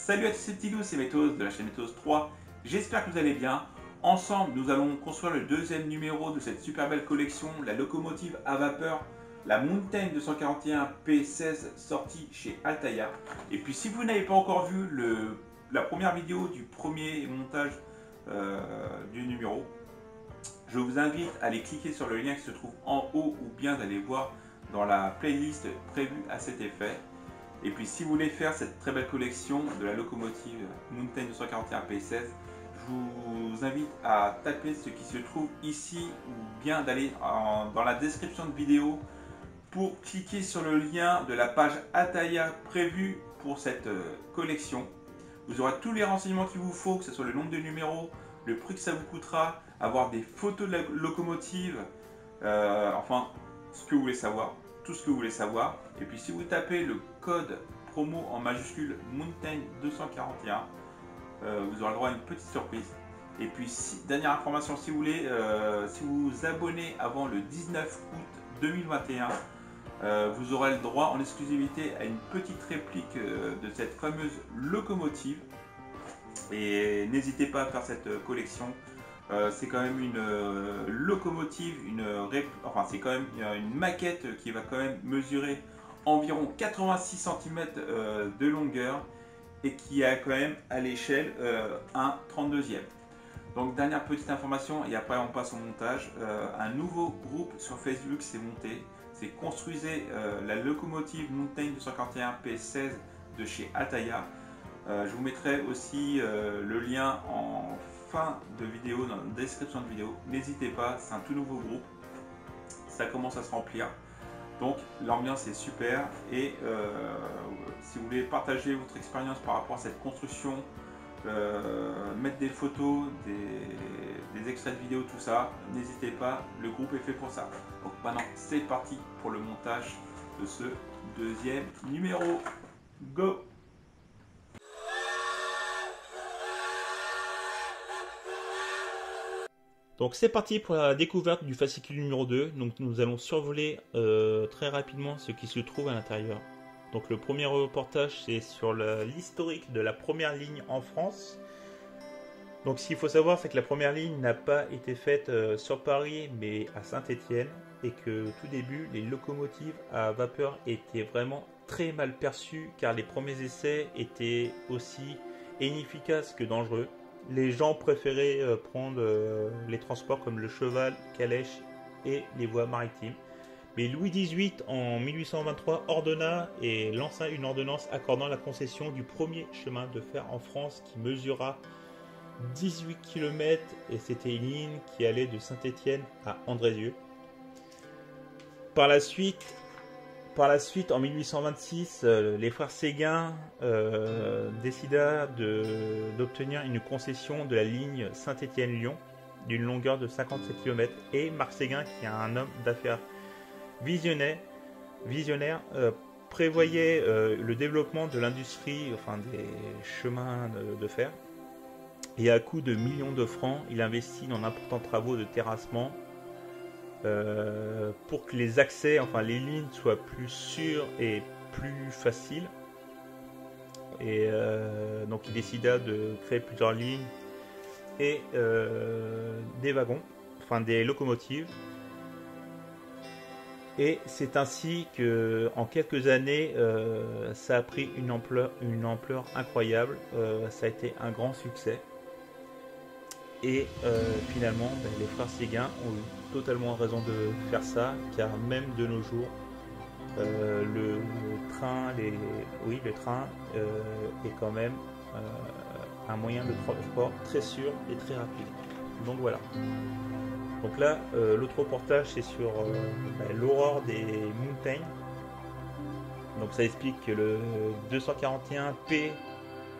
Salut à tous ces petits loups, c'est Métos de la chaîne Métos 3. J'espère que vous allez bien. Ensemble, nous allons construire le deuxième numéro de cette super belle collection, la locomotive à vapeur, la Mountain 241 P16 sortie chez Altaïa. Et puis si vous n'avez pas encore vu la première vidéo du premier montage du numéro, je vous invite à aller cliquer sur le lien qui se trouve en haut ou bien d'aller voir dans la playlist prévue à cet effet. Et puis si vous voulez faire cette très belle collection de la locomotive Mountain 241 P16, je vous invite à taper ce qui se trouve ici ou bien d'aller dans la description de vidéo pour cliquer sur le lien de la page Altaïa prévue pour cette collection. Vous aurez tous les renseignements qu'il vous faut, que ce soit le nombre de numéros, le prix que ça vous coûtera, avoir des photos de la locomotive, enfin ce que vous voulez savoir. Tout ce que vous voulez savoir. Et puis si vous tapez le code promo en majuscule Mountain 241, vous aurez le droit à une petite surprise. Et puis dernière information, si vous voulez, si vous vous abonnez avant le 19 août 2021, vous aurez le droit en exclusivité à une petite réplique de cette fameuse locomotive. Et n'hésitez pas à faire cette collection. C'est quand même une locomotive, c'est quand même une maquette qui va quand même mesurer environ 86 cm de longueur et qui a quand même à l'échelle un 32e. Donc dernière petite information et après on passe au montage. Un nouveau groupe sur Facebook s'est monté. C'est construisez la locomotive Mountain 241 P16 de chez Altaïa. Je vous mettrai aussi le lien en fin de vidéo, dans la description de vidéo. N'hésitez pas, c'est un tout nouveau groupe. Ça commence à se remplir. Donc l'ambiance est super. Et si vous voulez partager votre expérience par rapport à cette construction, mettre des photos, des extraits de vidéos, tout ça, n'hésitez pas, le groupe est fait pour ça. Donc maintenant c'est parti pour le montage de ce deuxième numéro. Go! Donc c'est parti pour la découverte du fascicule numéro 2. Donc nous allons survoler très rapidement ce qui se trouve à l'intérieur. Donc le premier reportage c'est sur l'historique de la première ligne en France. Donc ce qu'il faut savoir c'est que la première ligne n'a pas été faite sur Paris mais à Saint-Étienne. Et que tout début les locomotives à vapeur étaient vraiment très mal perçues car les premiers essais étaient aussi inefficaces que dangereux. Les gens préféraient prendre les transports comme le cheval, calèche et les voies maritimes. Mais Louis XVIII, en 1823, ordonna et lança une ordonnance accordant la concession du premier chemin de fer en France qui mesura 18 km et c'était une ligne qui allait de Saint-Étienne à Andrézieux. Par la suite, en 1826, les frères Séguin décida d'obtenir une concession de la ligne Saint-Étienne-Lyon d'une longueur de 57 km. Et Marc Séguin, qui est un homme d'affaires visionnaire, prévoyait le développement de l'industrie, enfin des chemins de fer. Et à coût de millions de francs, il investit dans d'importants travaux de terrassement pour que les accès, enfin les lignes soient plus sûres et plus faciles. Et donc il décida de créer plusieurs lignes et des wagons, enfin des locomotives. Et c'est ainsi que en quelques années, ça a pris une ampleur incroyable. Ça a été un grand succès. Et finalement, les frères Séguin ont eu totalement raison de faire ça, car même de nos jours, le train est quand même un moyen de transport très sûr et très rapide. Donc voilà. Donc là, l'autre reportage c'est sur l'aurore des montagnes. Donc ça explique que le 241P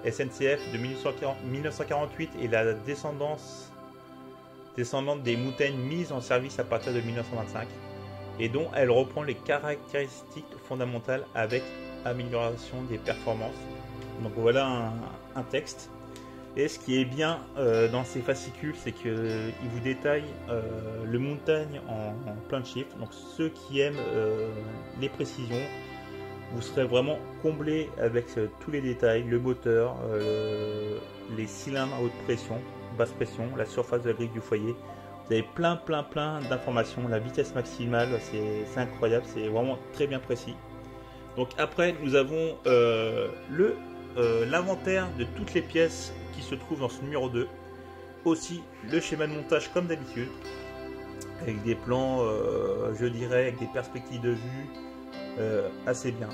SNCF de 1948 et la descendante des mountains mises en service à partir de 1925 et dont elle reprend les caractéristiques fondamentales avec amélioration des performances. Donc voilà un texte. Et ce qui est bien dans ces fascicules, c'est qu'il vous détaille le montagne en plein de chiffres. Donc ceux qui aiment les précisions, vous serez vraiment comblé avec tous les détails, le moteur, les cylindres à haute pression, basse pression, la surface de la grille du foyer. Vous avez plein d'informations, la vitesse maximale, c'est incroyable, c'est vraiment très bien précis. Donc après, nous avons l'inventaire de toutes les pièces qui se trouvent dans ce numéro 2. Aussi le schéma de montage comme d'habitude, avec des plans, je dirais, avec des perspectives de vue assez bien.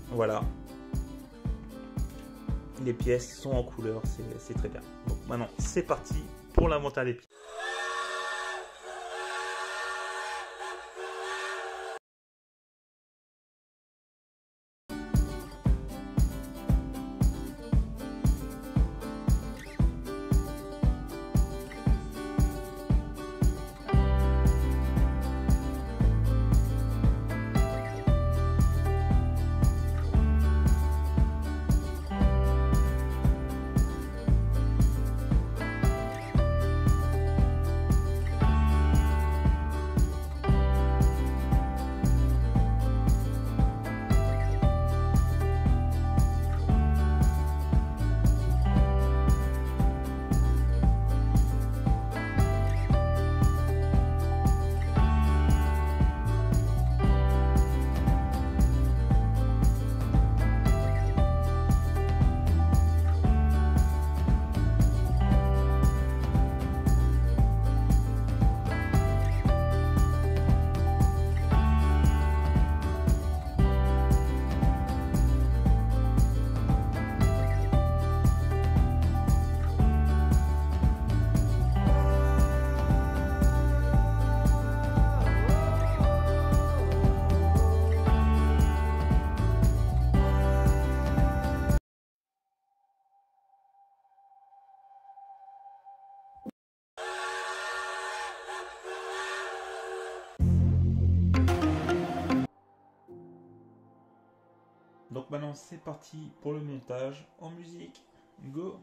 Voilà. Les pièces sont en couleur, c'est très bien. Donc maintenant, c'est parti pour l'inventaire des pièces. Donc maintenant c'est parti pour le montage en musique. Go!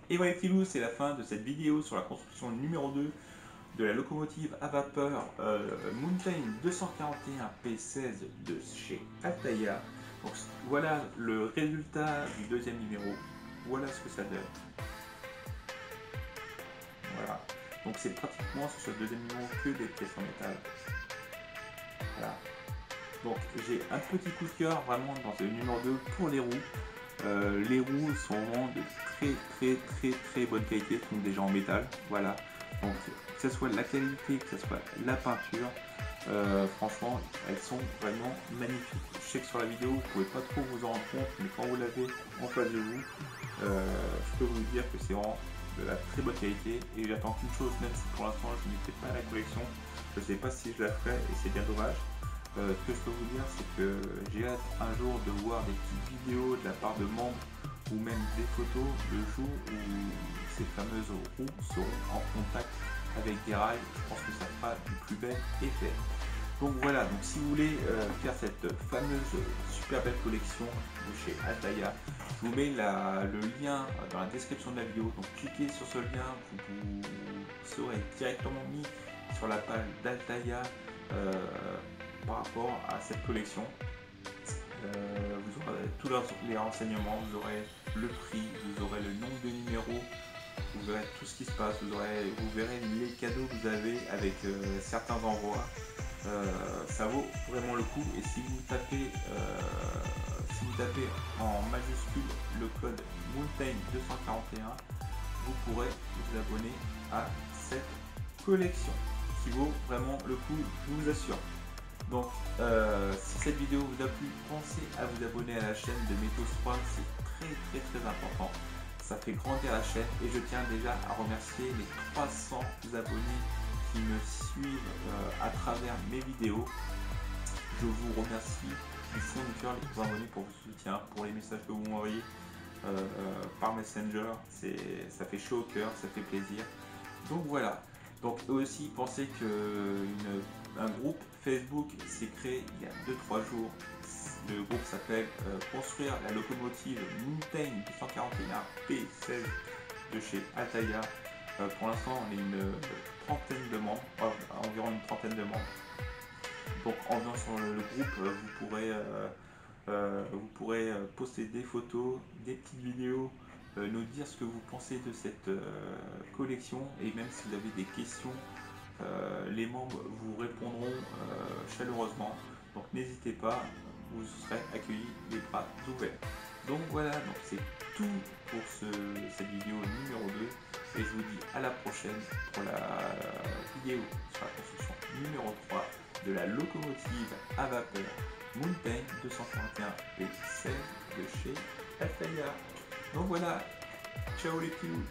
Et voilà petits loups, c'est la fin de cette vidéo sur la construction numéro 2 de la locomotive à vapeur Mountain 241 P16 de chez Altaïa. Donc voilà le résultat du deuxième numéro, voilà ce que ça donne. Voilà, donc c'est pratiquement sur ce deuxième numéro que des pièces en métal. Voilà. Donc j'ai un petit coup de cœur vraiment dans ce numéro 2 pour les roues. Les roues sont vraiment de très bonne qualité, sont déjà en métal. Voilà. Donc que ce soit la qualité, que ce soit la peinture, franchement elles sont vraiment magnifiques. Je sais que sur la vidéo vous pouvez pas trop vous en rendre compte, mais quand vous l'avez en face de vous, je peux vous dire que c'est vraiment de la très bonne qualité et j'attends qu'une chose, même si pour l'instant je n'ai pas la collection, je ne sais pas si je la ferai et c'est bien dommage. Ce que je peux vous dire, c'est que j'ai hâte un jour de voir des petites vidéos de la part de membres ou même des photos le jour où ces fameuses roues seront en contact avec des rails. Je pense que ça fera du plus bel effet. Donc voilà, donc si vous voulez faire cette fameuse super belle collection de chez Altaïa, je vous mets le lien dans la description de la vidéo. Donc cliquez sur ce lien, vous serez directement mis sur la page d'Altaïa par rapport à cette collection. Vous aurez tous les renseignements, vous aurez le prix, vous aurez le nombre de numéros, vous verrez tout ce qui se passe, vous verrez les cadeaux que vous avez avec certains envois. Ça vaut vraiment le coup et si vous tapez en majuscule le code Mountain241, vous pourrez vous abonner à cette collection qui vaut vraiment le coup, je vous assure. Donc si cette vidéo vous a plu, pensez à vous abonner à la chaîne de Métos3, c'est très important, ça fait grandir la chaîne et je tiens déjà à remercier les 300 abonnés qui me suivent à travers mes vidéos. Je vous remercie du fond du cœur les 3 abonnés pour votre soutien, pour les messages que vous m'envoyez par Messenger, ça fait chaud au cœur, ça fait plaisir. Donc voilà, donc eux aussi pensez qu'un groupe Facebook s'est créé il y a 2-3 jours. Le groupe s'appelle Construire la locomotive Mountain 241 P16 de chez Altaïa. Pour l'instant on est une trentaine de membres, environ une trentaine de membres. Donc en venant sur le groupe, vous pourrez poster des photos, des petites vidéos, nous dire ce que vous pensez de cette collection et même si vous avez des questions, les membres vous répondront chaleureusement. Donc n'hésitez pas, vous serez accueillis les bras ouverts. Donc voilà, donc c'est tout pour cette vidéo numéro 2 et je vous dis à la prochaine pour la vidéo sur la construction numéro 3 de la locomotive à vapeur Mountain 241 P16 de chez Altaïa. Donc voilà, ciao les petits loups.